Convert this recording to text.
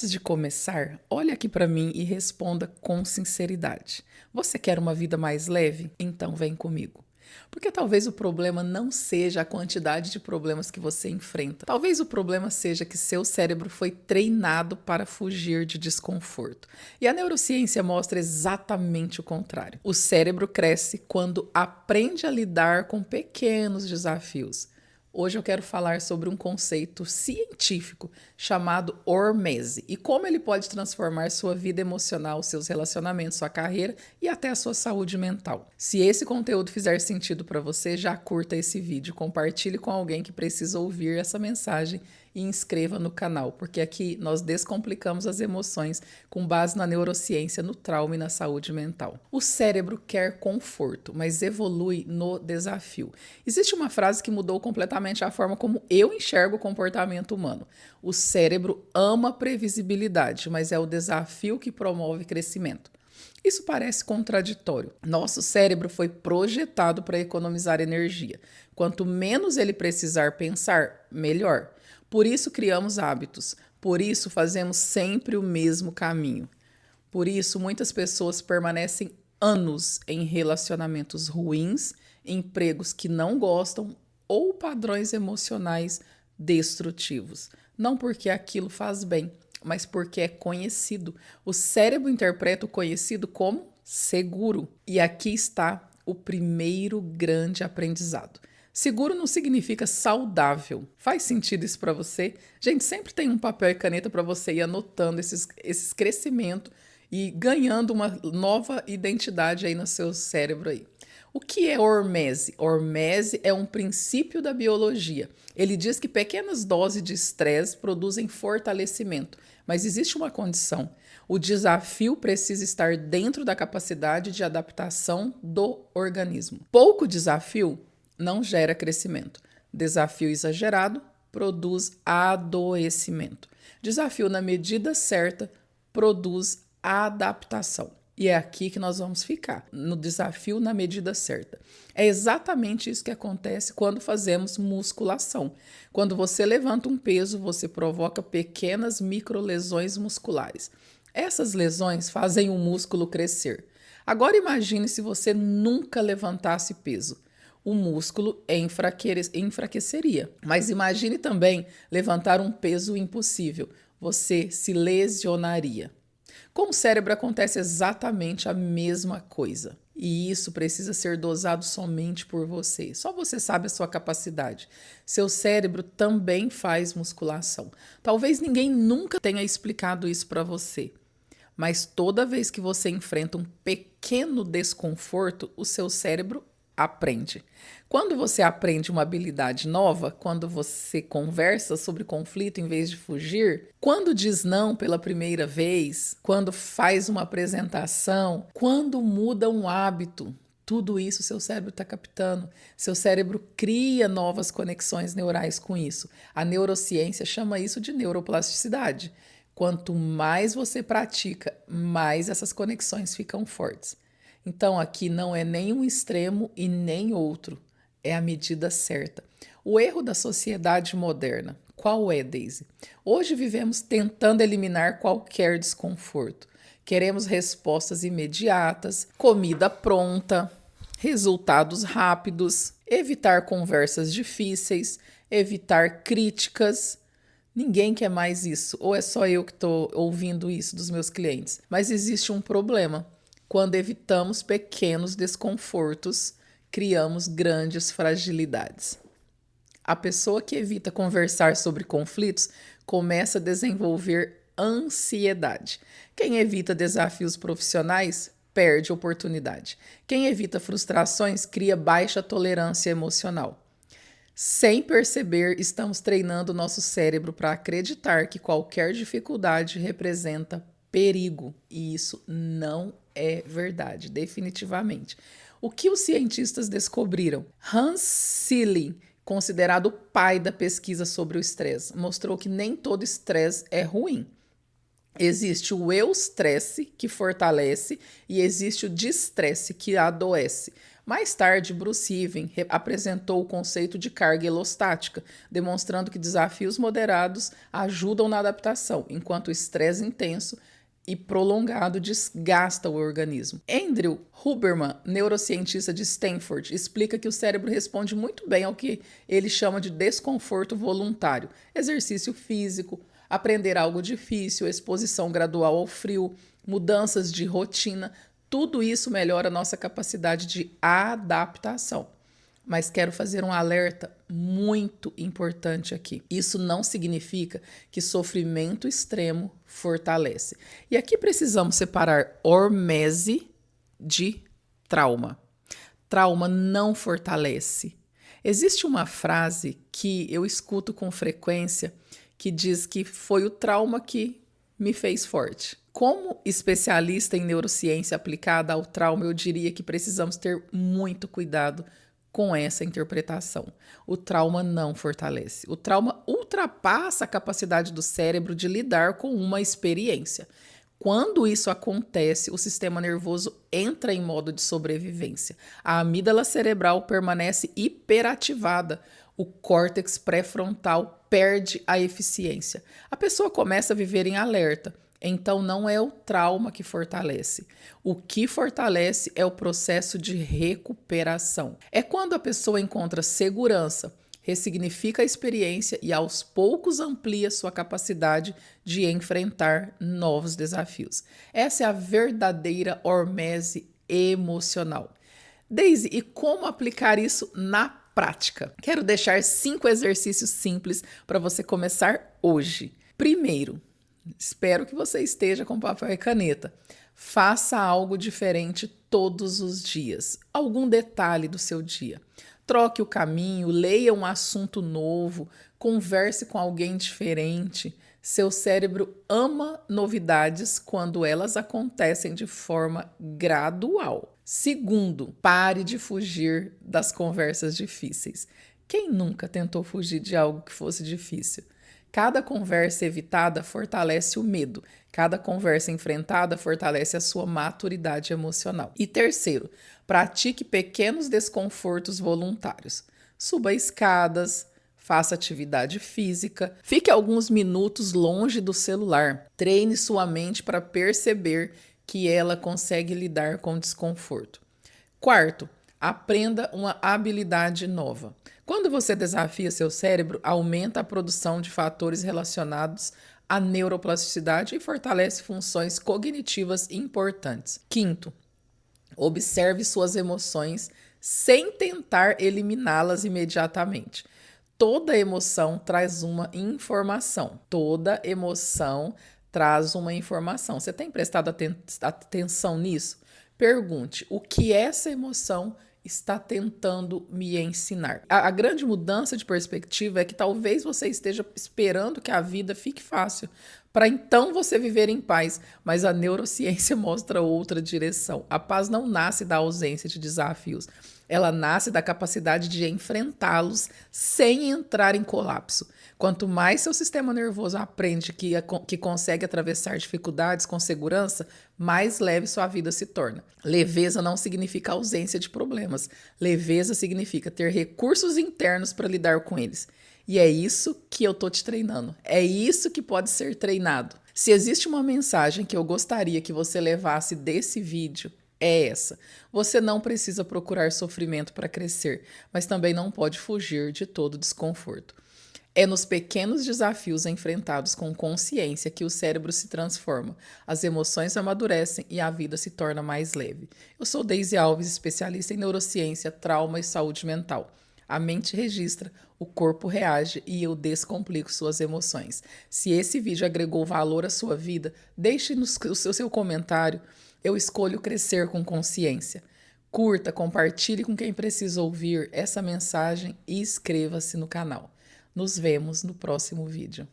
Antes de começar, olhe aqui para mim e responda com sinceridade. Você quer uma vida mais leve? Então vem comigo. Porque talvez o problema não seja a quantidade de problemas que você enfrenta. Talvez o problema seja que seu cérebro foi treinado para fugir de desconforto. E a neurociência mostra exatamente o contrário. O cérebro cresce quando aprende a lidar com pequenos desafios. Hoje eu quero falar sobre um conceito científico chamado hormese e como ele pode transformar sua vida emocional, seus relacionamentos, sua carreira e até a sua saúde mental. Se esse conteúdo fizer sentido para você, já curta esse vídeo, compartilhe com alguém que precisa ouvir essa mensagem e inscreva no canal, porque aqui nós descomplicamos as emoções com base na neurociência, no trauma e na saúde mental. O cérebro quer conforto, mas evolui no desafio. Existe uma frase que mudou completamente a forma como eu enxergo o comportamento humano. O cérebro ama previsibilidade, mas é o desafio que promove crescimento. Isso parece contraditório. Nosso cérebro foi projetado para economizar energia. Quanto menos ele precisar pensar, melhor. Por isso criamos hábitos. Por isso fazemos sempre o mesmo caminho. Por isso muitas pessoas permanecem anos em relacionamentos ruins, empregos que não gostam ou padrões emocionais destrutivos. Não porque aquilo faz bem, mas porque é conhecido. O cérebro interpreta o conhecido como seguro. E aqui está o primeiro grande aprendizado. Seguro não significa saudável. Faz sentido isso para você? Gente, sempre tem um papel e caneta para você ir anotando esses crescimentos e ganhando uma nova identidade aí no seu cérebro aí. O que é hormese? Hormese é um princípio da biologia. Ele diz que pequenas doses de estresse produzem fortalecimento, mas existe uma condição. O desafio precisa estar dentro da capacidade de adaptação do organismo. Pouco desafio não gera crescimento. Desafio exagerado produz adoecimento. Desafio na medida certa produz adaptação. E é aqui que nós vamos ficar, no desafio na medida certa. É exatamente isso que acontece quando fazemos musculação. Quando você levanta um peso, você provoca pequenas microlesões musculares. Essas lesões fazem o músculo crescer. Agora imagine se você nunca levantasse peso. O músculo enfraqueceria. Mas imagine também levantar um peso impossível. Você se lesionaria. Com o cérebro acontece exatamente a mesma coisa. E isso precisa ser dosado somente por você. Só você sabe a sua capacidade. Seu cérebro também faz musculação. Talvez ninguém nunca tenha explicado isso para você. Mas toda vez que você enfrenta um pequeno desconforto, o seu cérebro aprende. Quando você aprende uma habilidade nova, quando você conversa sobre conflito em vez de fugir, quando diz não pela primeira vez, quando faz uma apresentação, quando muda um hábito, tudo isso seu cérebro está captando. Seu cérebro cria novas conexões neurais com isso. A neurociência chama isso de neuroplasticidade. Quanto mais você pratica, mais essas conexões ficam fortes. Então, aqui não é nem um extremo e nem outro, é a medida certa. O erro da sociedade moderna, qual é, Daisy? Hoje vivemos tentando eliminar qualquer desconforto. Queremos respostas imediatas, comida pronta, resultados rápidos, evitar conversas difíceis, evitar críticas. Ninguém quer mais isso, ou é só eu que estou ouvindo isso dos meus clientes? Mas existe um problema. Quando evitamos pequenos desconfortos, criamos grandes fragilidades. A pessoa que evita conversar sobre conflitos começa a desenvolver ansiedade. Quem evita desafios profissionais perde oportunidade. Quem evita frustrações cria baixa tolerância emocional. Sem perceber, estamos treinando nosso cérebro para acreditar que qualquer dificuldade representa perigo. E isso não é verdade, definitivamente. O que os cientistas descobriram? Hans Selye, considerado o pai da pesquisa sobre o estresse, mostrou que nem todo estresse é ruim. Existe o eustresse, que fortalece, e existe o distresse, que adoece. Mais tarde, Bruce Even apresentou o conceito de carga elostática, demonstrando que desafios moderados ajudam na adaptação, enquanto o estresse intenso e prolongado desgasta o organismo. Andrew Huberman, neurocientista de Stanford, explica que o cérebro responde muito bem ao que ele chama de desconforto voluntário, exercício físico, aprender algo difícil, exposição gradual ao frio, mudanças de rotina. Tudo isso melhora a nossa capacidade de adaptação. Mas quero fazer um alerta muito importante aqui. Isso não significa que sofrimento extremo fortalece. E aqui precisamos separar hormese de trauma. Trauma não fortalece. Existe uma frase que eu escuto com frequência que diz que foi o trauma que me fez forte. Como especialista em neurociência aplicada ao trauma, eu diria que precisamos ter muito cuidado com essa interpretação. O trauma não fortalece. O trauma ultrapassa a capacidade do cérebro de lidar com uma experiência. Quando isso acontece, o sistema nervoso entra em modo de sobrevivência. A amígdala cerebral permanece hiperativada. O córtex pré-frontal perde a eficiência. A pessoa começa a viver em alerta. Então, não é o trauma que fortalece. O que fortalece é o processo de recuperação. É quando a pessoa encontra segurança, ressignifica a experiência e, aos poucos, amplia sua capacidade de enfrentar novos desafios. Essa é a verdadeira hormese emocional. Daisy, e como aplicar isso na prática? Quero deixar 5 exercícios simples para você começar hoje. Primeiro, espero que você esteja com papel e caneta. Faça algo diferente todos os dias. Algum detalhe do seu dia. Troque o caminho, leia um assunto novo, converse com alguém diferente. Seu cérebro ama novidades quando elas acontecem de forma gradual. Segundo, pare de fugir das conversas difíceis. Quem nunca tentou fugir de algo que fosse difícil? Cada conversa evitada fortalece o medo. Cada conversa enfrentada fortalece a sua maturidade emocional. E terceiro, pratique pequenos desconfortos voluntários. Suba escadas, faça atividade física, fique alguns minutos longe do celular. Treine sua mente para perceber que ela consegue lidar com o desconforto. Quarto, aprenda uma habilidade nova. Quando você desafia seu cérebro, aumenta a produção de fatores relacionados à neuroplasticidade e fortalece funções cognitivas importantes. Quinto, observe suas emoções sem tentar eliminá-las imediatamente. Toda emoção traz uma informação. Toda emoção traz uma informação. Você tem prestado atenção nisso? Pergunte, o que essa emoção está tentando me ensinar? A grande mudança de perspectiva é que talvez você esteja esperando que a vida fique fácil, para então você viver em paz, mas a neurociência mostra outra direção. A paz não nasce da ausência de desafios, ela nasce da capacidade de enfrentá-los sem entrar em colapso. Quanto mais seu sistema nervoso aprende que consegue atravessar dificuldades com segurança, mais leve sua vida se torna. Leveza não significa ausência de problemas. Leveza significa ter recursos internos para lidar com eles. E é isso que eu tô te treinando. É isso que pode ser treinado. Se existe uma mensagem que eu gostaria que você levasse desse vídeo, é essa. Você não precisa procurar sofrimento para crescer, mas também não pode fugir de todo desconforto. É nos pequenos desafios enfrentados com consciência que o cérebro se transforma, as emoções amadurecem e a vida se torna mais leve. Eu sou Daisy Alves, especialista em neurociência, trauma e saúde mental. A mente registra, o corpo reage e eu descomplico suas emoções. Se esse vídeo agregou valor à sua vida, deixe o seu comentário. Eu escolho crescer com consciência. Curta, compartilhe com quem precisa ouvir essa mensagem e inscreva-se no canal. Nos vemos no próximo vídeo.